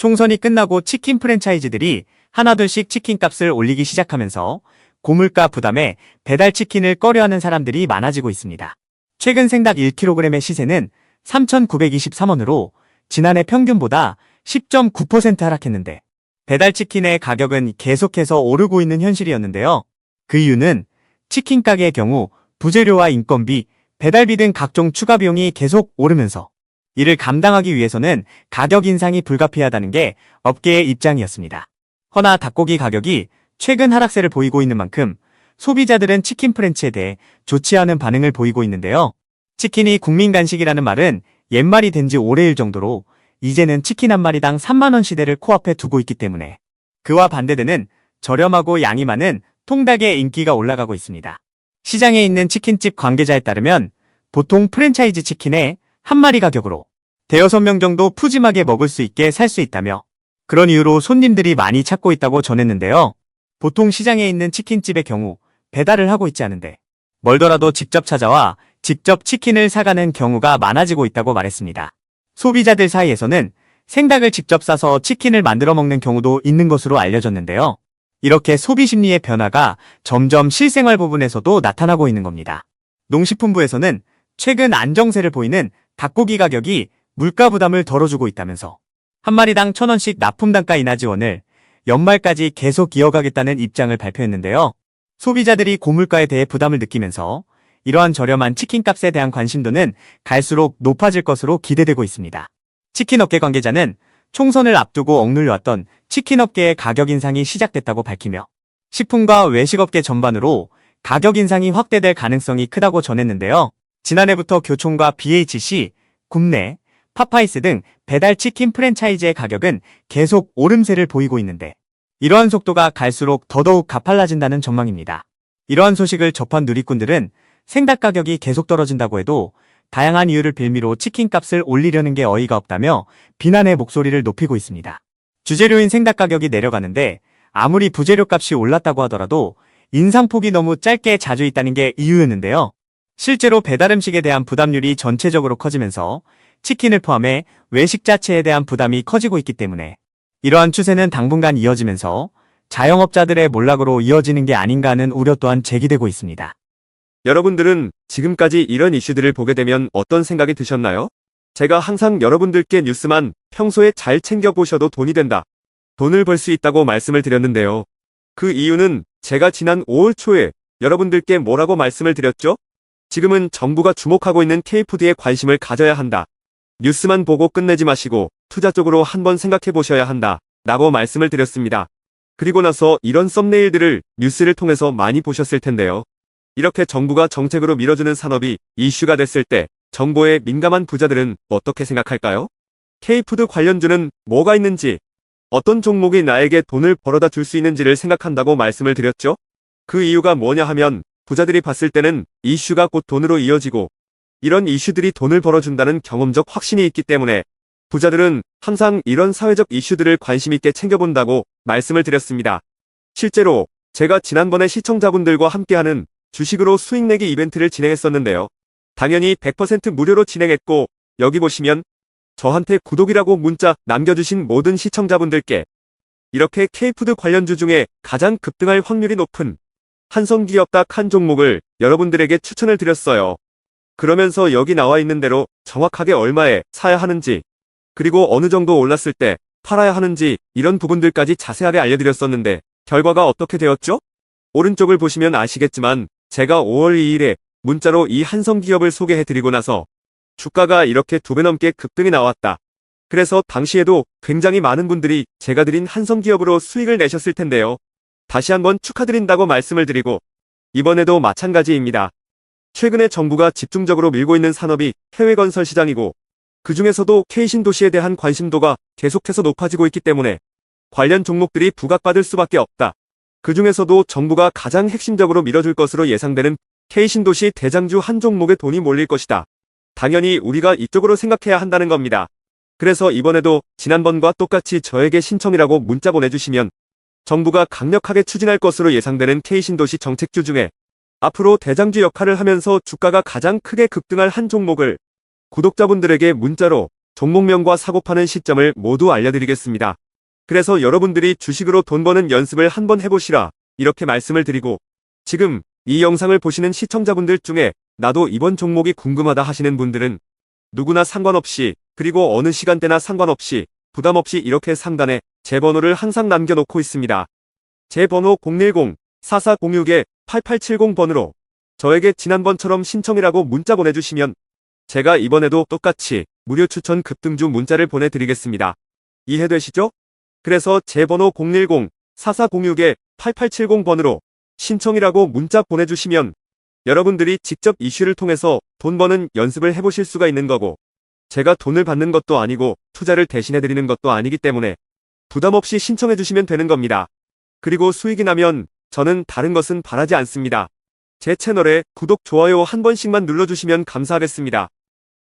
총선이 끝나고 치킨 프랜차이즈들이 하나둘씩 치킨값을 올리기 시작하면서 고물가 부담에 배달 치킨을 꺼려하는 사람들이 많아지고 있습니다. 최근 생닭 1kg의 시세는 3,923원으로 지난해 평균보다 10.9% 하락했는데 배달 치킨의 가격은 계속해서 오르고 있는 현실이었는데요. 그 이유는 치킨 가게의 경우 부재료와 인건비, 배달비 등 각종 추가 비용이 계속 오르면서 이를 감당하기 위해서는 가격 인상이 불가피하다는 게 업계의 입장이었습니다. 허나 닭고기 가격이 최근 하락세를 보이고 있는 만큼 소비자들은 치킨 프랜치에 대해 좋지 않은 반응을 보이고 있는데요. 치킨이 국민 간식이라는 말은 옛말이 된 지 오래일 정도로 이제는 치킨 한 마리당 3만원 시대를 코앞에 두고 있기 때문에 그와 반대되는 저렴하고 양이 많은 통닭의 인기가 올라가고 있습니다. 시장에 있는 치킨집 관계자에 따르면 보통 프랜차이즈 치킨의 한 마리 가격으로 대여섯 명 정도 푸짐하게 먹을 수 있게 살 수 있다며 그런 이유로 손님들이 많이 찾고 있다고 전했는데요. 보통 시장에 있는 치킨집의 경우 배달을 하고 있지 않은데 멀더라도 직접 찾아와 직접 치킨을 사가는 경우가 많아지고 있다고 말했습니다. 소비자들 사이에서는 생닭을 직접 싸서 치킨을 만들어 먹는 경우도 있는 것으로 알려졌는데요. 이렇게 소비 심리의 변화가 점점 실생활 부분에서도 나타나고 있는 겁니다. 농식품부에서는 최근 안정세를 보이는 닭고기 가격이 물가 부담을 덜어주고 있다면서 한 마리당 1,000원씩 납품단가 인하 지원을 연말까지 계속 이어가겠다는 입장을 발표했는데요. 소비자들이 고물가에 대해 부담을 느끼면서 이러한 저렴한 치킨값에 대한 관심도는 갈수록 높아질 것으로 기대되고 있습니다. 치킨업계 관계자는 총선을 앞두고 억눌려왔던 치킨업계의 가격 인상이 시작됐다고 밝히며 식품과 외식업계 전반으로 가격 인상이 확대될 가능성이 크다고 전했는데요. 지난해부터 교촌과 BHC, 굽네, 파파이스 등 배달 치킨 프랜차이즈의 가격은 계속 오름세를 보이고 있는데 이러한 속도가 갈수록 더더욱 가팔라진다는 전망입니다. 이러한 소식을 접한 누리꾼들은 생닭 가격이 계속 떨어진다고 해도 다양한 이유를 빌미로 치킨값을 올리려는 게 어이가 없다며 비난의 목소리를 높이고 있습니다. 주재료인 생닭 가격이 내려가는데 아무리 부재료값이 올랐다고 하더라도 인상폭이 너무 짧게 자주 있다는 게 이유였는데요. 실제로 배달음식에 대한 부담률이 전체적으로 커지면서 치킨을 포함해 외식 자체에 대한 부담이 커지고 있기 때문에 이러한 추세는 당분간 이어지면서 자영업자들의 몰락으로 이어지는 게 아닌가 하는 우려 또한 제기되고 있습니다. 여러분들은 지금까지 이런 이슈들을 보게 되면 어떤 생각이 드셨나요? 제가 항상 여러분들께 뉴스만 평소에 잘 챙겨보셔도 돈이 된다, 돈을 벌 수 있다고 말씀을 드렸는데요. 그 이유는 제가 지난 5월 초에 여러분들께 뭐라고 말씀을 드렸죠? 지금은 정부가 주목하고 있는 K푸드에 관심을 가져야 한다. 뉴스만 보고 끝내지 마시고 투자 쪽으로 한번 생각해 보셔야 한다 라고 말씀을 드렸습니다. 그리고 나서 이런 썸네일들을 뉴스를 통해서 많이 보셨을 텐데요. 이렇게 정부가 정책으로 밀어주는 산업이 이슈가 됐을 때 정보에 민감한 부자들은 어떻게 생각할까요? K푸드 관련주는 뭐가 있는지, 어떤 종목이 나에게 돈을 벌어다 줄 수 있는지를 생각한다고 말씀을 드렸죠? 그 이유가 뭐냐 하면 부자들이 봤을 때는 이슈가 곧 돈으로 이어지고 이런 이슈들이 돈을 벌어준다는 경험적 확신이 있기 때문에 부자들은 항상 이런 사회적 이슈들을 관심 있게 챙겨본다고 말씀을 드렸습니다. 실제로 제가 지난번에 시청자분들과 함께하는 주식으로 수익 내기 이벤트를 진행했었는데요. 당연히 100% 무료로 진행했고 여기 보시면 저한테 구독이라고 문자 남겨주신 모든 시청자분들께 이렇게 K푸드 관련주 중에 가장 급등할 확률이 높은 한성기업 딱 한 종목을 여러분들에게 추천을 드렸어요. 그러면서 여기 나와 있는 대로 정확하게 얼마에 사야 하는지, 그리고 어느 정도 올랐을 때 팔아야 하는지 이런 부분들까지 자세하게 알려드렸었는데 결과가 어떻게 되었죠? 오른쪽을 보시면 아시겠지만 제가 5월 2일에 문자로 이 한성기업을 소개해드리고 나서 주가가 이렇게 2배 넘게 급등이 나왔다. 그래서 당시에도 굉장히 많은 분들이 제가 드린 한성기업으로 수익을 내셨을 텐데요. 다시 한번 축하드린다고 말씀을 드리고 이번에도 마찬가지입니다. 최근에 정부가 집중적으로 밀고 있는 산업이 해외 건설 시장이고 그 중에서도 K신도시에 대한 관심도가 계속해서 높아지고 있기 때문에 관련 종목들이 부각받을 수밖에 없다. 그 중에서도 정부가 가장 핵심적으로 밀어줄 것으로 예상되는 K신도시 대장주 한 종목에 돈이 몰릴 것이다. 당연히 우리가 이쪽으로 생각해야 한다는 겁니다. 그래서 이번에도 지난번과 똑같이 저에게 신청이라고 문자 보내주시면 정부가 강력하게 추진할 것으로 예상되는 K신도시 정책주 중에 앞으로 대장주 역할을 하면서 주가가 가장 크게 급등할 한 종목을 구독자분들에게 문자로 종목명과 사고파는 시점을 모두 알려드리겠습니다. 그래서 여러분들이 주식으로 돈 버는 연습을 한번 해보시라 이렇게 말씀을 드리고, 지금 이 영상을 보시는 시청자분들 중에 나도 이번 종목이 궁금하다 하시는 분들은 누구나 상관없이, 그리고 어느 시간대나 상관없이 부담 없이 이렇게 상단에 제 번호를 항상 남겨놓고 있습니다. 제 번호 010-4406-8870번으로 저에게 지난번처럼 신청이라고 문자 보내주시면 제가 이번에도 똑같이 무료 추천 급등주 문자를 보내드리겠습니다. 이해되시죠? 그래서 제 번호 010-4406-8870번으로 신청이라고 문자 보내주시면 여러분들이 직접 이슈를 통해서 돈 버는 연습을 해보실 수가 있는 거고, 제가 돈을 받는 것도 아니고 투자를 대신해드리는 것도 아니기 때문에 부담 없이 신청해주시면 되는 겁니다. 그리고 수익이 나면 저는 다른 것은 바라지 않습니다. 제 채널에 구독, 좋아요 한 번씩만 눌러주시면 감사하겠습니다.